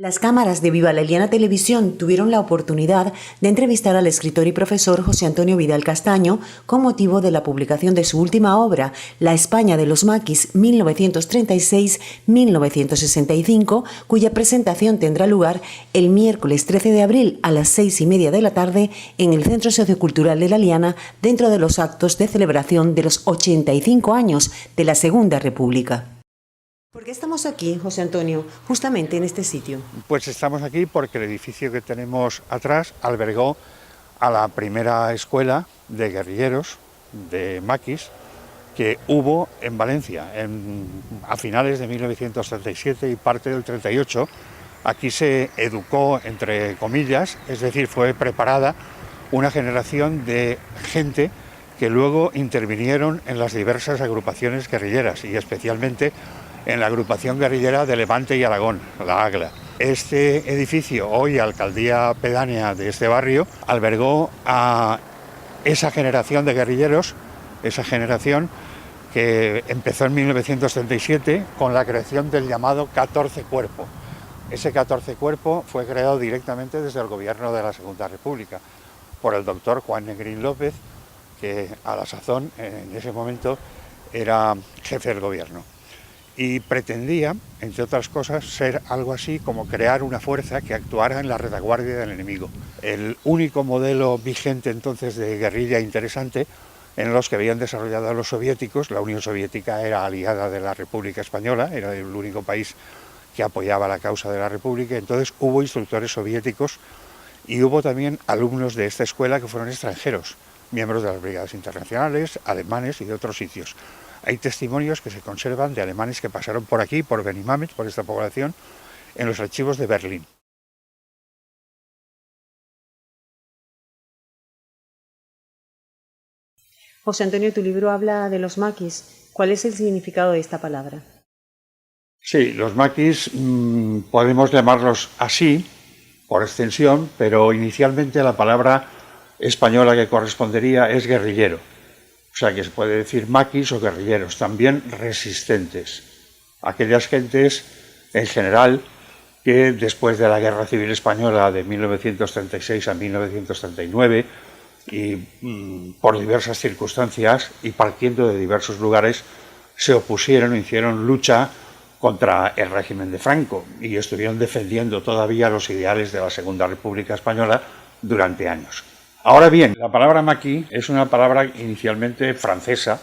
Las cámaras de Viva la Eliana Televisión tuvieron la oportunidad de entrevistar al escritor y profesor José Antonio Vidal Castaño con motivo de la publicación de su última obra, La España de los Maquis 1936-1965, cuya presentación tendrá lugar el miércoles 13 de abril a las 6:30 de la tarde en el Centro Sociocultural de la Eliana, dentro de los actos de celebración de los 85 años de la Segunda República. ¿Por qué estamos aquí, José Antonio, justamente en este sitio? Pues estamos aquí porque el edificio que tenemos atrás albergó a la primera escuela de guerrilleros de maquis que hubo en Valencia a finales de 1937 y parte del 38. Aquí se educó, entre comillas, es decir, fue preparada una generación de gente que luego intervinieron en las diversas agrupaciones guerrilleras y especialmente en la agrupación guerrillera de Levante y Aragón, la AGLA. Este edificio, hoy alcaldía pedánea de este barrio, albergó a esa generación de guerrilleros, esa generación que empezó en 1937 con la creación del llamado 14 Cuerpo. Ese 14 Cuerpo fue creado directamente desde el gobierno de la Segunda República por el doctor Juan Negrín López, que a la sazón, en ese momento, era jefe del gobierno. Y pretendía, entre otras cosas, ser algo así como crear una fuerza que actuara en la retaguardia del enemigo. El único modelo vigente entonces de guerrilla interesante en los que habían desarrollado los soviéticos. La Unión Soviética era aliada de la República Española, era el único país que apoyaba la causa de la República, entonces hubo instructores soviéticos y hubo también alumnos de esta escuela que fueron extranjeros, miembros de las brigadas internacionales, alemanes y de otros sitios. Hay testimonios que se conservan de alemanes que pasaron por aquí, por Benimamet, por esta población, en los archivos de Berlín. José Antonio, tu libro habla de los maquis. ¿Cuál es el significado de esta palabra? Sí, los maquis podemos llamarlos así, por extensión, pero inicialmente la palabra española que correspondería es guerrillero. O sea que se puede decir maquis o guerrilleros, también resistentes. Aquellas gentes, en general, que después de la Guerra Civil Española de 1936 a 1939, y por diversas circunstancias y partiendo de diversos lugares, se opusieron, hicieron lucha contra el régimen de Franco y estuvieron defendiendo todavía los ideales de la Segunda República Española durante años. Ahora bien, la palabra maquis es una palabra inicialmente francesa,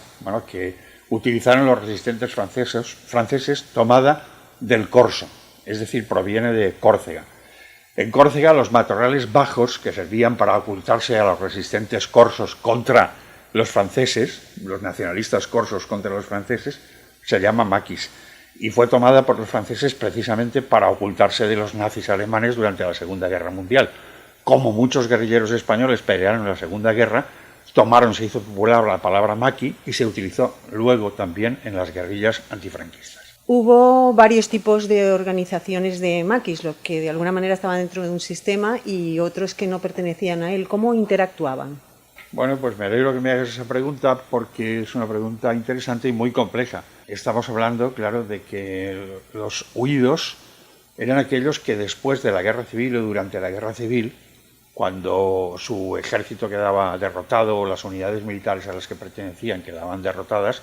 que utilizaron los resistentes franceses tomada del corso, es decir, proviene de Córcega. En Córcega los matorrales bajos que servían para ocultarse a los resistentes corsos contra los franceses, los nacionalistas corsos contra los franceses, se llama maquis y fue tomada por los franceses precisamente para ocultarse de los nazis alemanes durante la Segunda Guerra Mundial. Como muchos guerrilleros españoles pelearon en la Segunda Guerra, se hizo popular la palabra maqui y se utilizó luego también en las guerrillas antifranquistas. Hubo varios tipos de organizaciones de maquis, los que de alguna manera estaban dentro de un sistema y otros que no pertenecían a él. ¿Cómo interactuaban? Bueno, pues me alegro que me hagas esa pregunta porque es una pregunta interesante y muy compleja. Estamos hablando, claro, de que los huidos eran aquellos que después de la Guerra Civil o durante la Guerra Civil, cuando su ejército quedaba derrotado o las unidades militares a las que pertenecían quedaban derrotadas,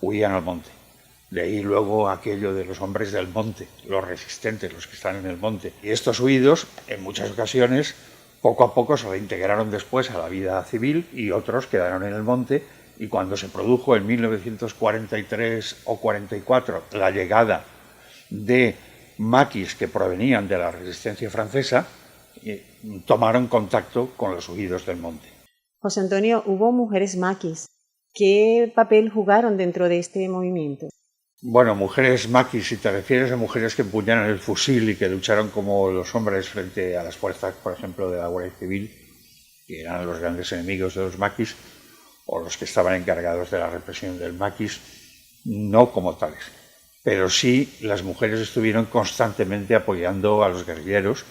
huían al monte. De ahí luego aquello de los hombres del monte, los resistentes, los que están en el monte. Y estos huidos, en muchas ocasiones, poco a poco se reintegraron después a la vida civil y otros quedaron en el monte. Y cuando se produjo en 1943 o 44 la llegada de maquis que provenían de la resistencia francesa, tomaron contacto con los huidos del monte. José Antonio, hubo mujeres maquis. ¿Qué papel jugaron dentro de este movimiento? Bueno, mujeres maquis, si te refieres a mujeres que empuñaron el fusil y que lucharon como los hombres frente a las fuerzas, por ejemplo, de la Guardia Civil, que eran los grandes enemigos de los maquis, o los que estaban encargados de la represión del maquis, no como tales. Pero sí las mujeres estuvieron constantemente apoyando a los guerrilleros,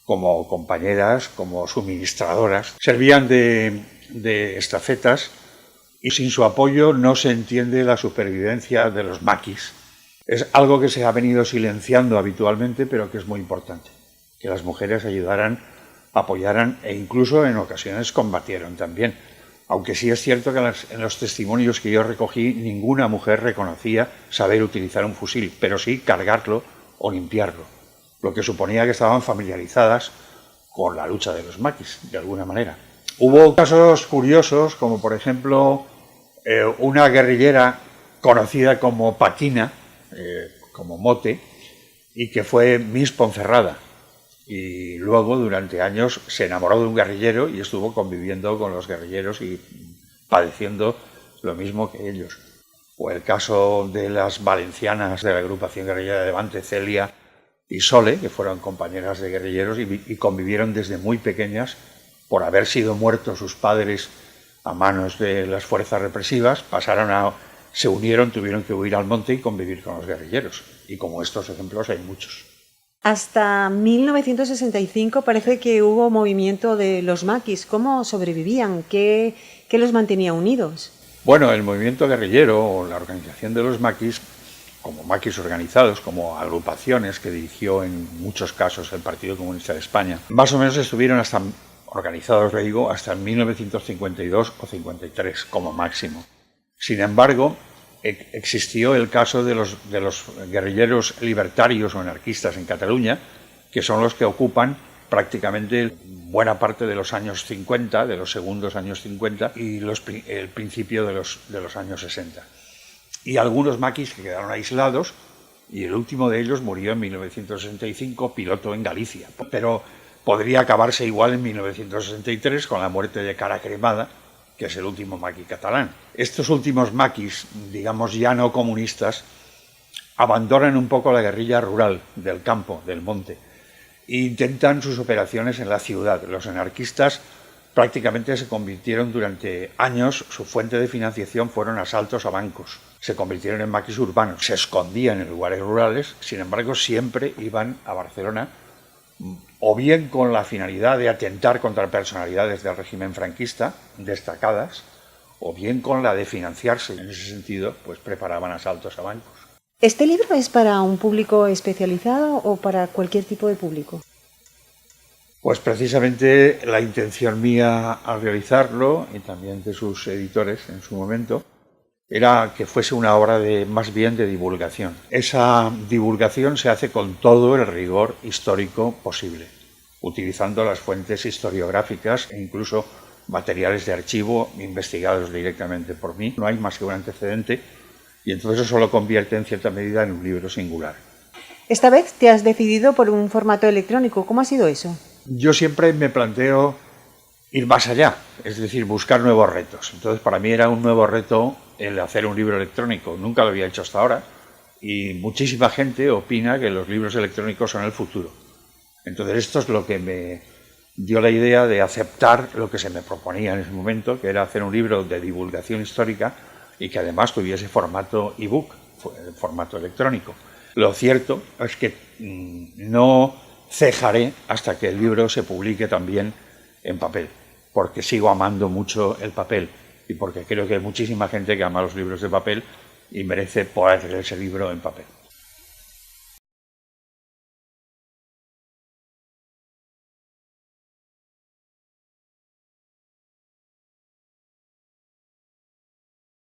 como compañeras, como suministradoras. Servían de estafetas y sin su apoyo no se entiende la supervivencia de los maquis Es algo que se ha venido silenciando habitualmente, pero que es muy importante, que las mujeres ayudaran, apoyaran e incluso en ocasiones combatieron también. Aunque sí es cierto que en los testimonios que yo recogí, ninguna mujer reconocía saber utilizar un fusil, pero sí cargarlo o limpiarlo, lo que suponía que estaban familiarizadas con la lucha de los maquis, de alguna manera. Hubo casos curiosos, como por ejemplo una guerrillera conocida como Paquina, como mote, y que fue Miss Ponferrada. Y luego, durante años, se enamoró de un guerrillero y estuvo conviviendo con los guerrilleros y padeciendo lo mismo que ellos. O el caso de las valencianas de la agrupación guerrillera de Levante, Celia y Sole, que fueron compañeras de guerrilleros y convivieron desde muy pequeñas. Por haber sido muertos sus padres a manos de las fuerzas represivas, se unieron, tuvieron que huir al monte y convivir con los guerrilleros. Y como estos ejemplos hay muchos. Hasta 1965 parece que hubo movimiento de los maquis. ¿Cómo sobrevivían? ¿Qué los mantenía unidos? Bueno, el movimiento guerrillero o la organización de los maquis, como maquis organizados, como agrupaciones que dirigió en muchos casos el Partido Comunista de España, más o menos estuvieron organizados, le digo, hasta 1952 o 53 como máximo. Sin embargo, existió el caso de los guerrilleros libertarios o anarquistas en Cataluña, que son los que ocupan prácticamente buena parte de los años 50, de los segundos años 50 y el principio de los años 60. Y algunos maquis que quedaron aislados, y el último de ellos murió en 1965, piloto en Galicia. Pero podría acabarse igual en 1963 con la muerte de Cara Cremada, que es el último maqui catalán. Estos últimos maquis, digamos ya no comunistas, abandonan un poco la guerrilla rural del campo, del monte, e intentan sus operaciones en la ciudad. Los anarquistas prácticamente se convirtieron durante años, su fuente de financiación fueron asaltos a bancos. Se convirtieron en maquis urbanos, se escondían en lugares rurales, sin embargo siempre iban a Barcelona, o bien con la finalidad de atentar contra personalidades del régimen franquista destacadas, o bien con la de financiarse. En ese sentido, pues preparaban asaltos a bancos. ¿Este libro es para un público especializado o para cualquier tipo de público? Pues precisamente la intención mía al realizarlo, y también de sus editores en su momento, era que fuese una obra más bien de divulgación. Esa divulgación se hace con todo el rigor histórico posible, utilizando las fuentes historiográficas e incluso materiales de archivo investigados directamente por mí. No hay más que un antecedente y entonces eso lo convierte en cierta medida en un libro singular. Esta vez te has decidido por un formato electrónico. ¿Cómo ha sido eso? Yo siempre me planteo ir más allá, es decir, buscar nuevos retos. Entonces para mí era un nuevo reto el hacer un libro electrónico. Nunca lo había hecho hasta ahora y muchísima gente opina que los libros electrónicos son el futuro. Entonces esto es lo que me dio la idea de aceptar lo que se me proponía en ese momento, que era hacer un libro de divulgación histórica y que además tuviese formato ebook, formato electrónico. Lo cierto es que no cejaré hasta que el libro se publique también en papel, porque sigo amando mucho el papel y porque creo que hay muchísima gente que ama los libros de papel y merece poder leer ese libro en papel.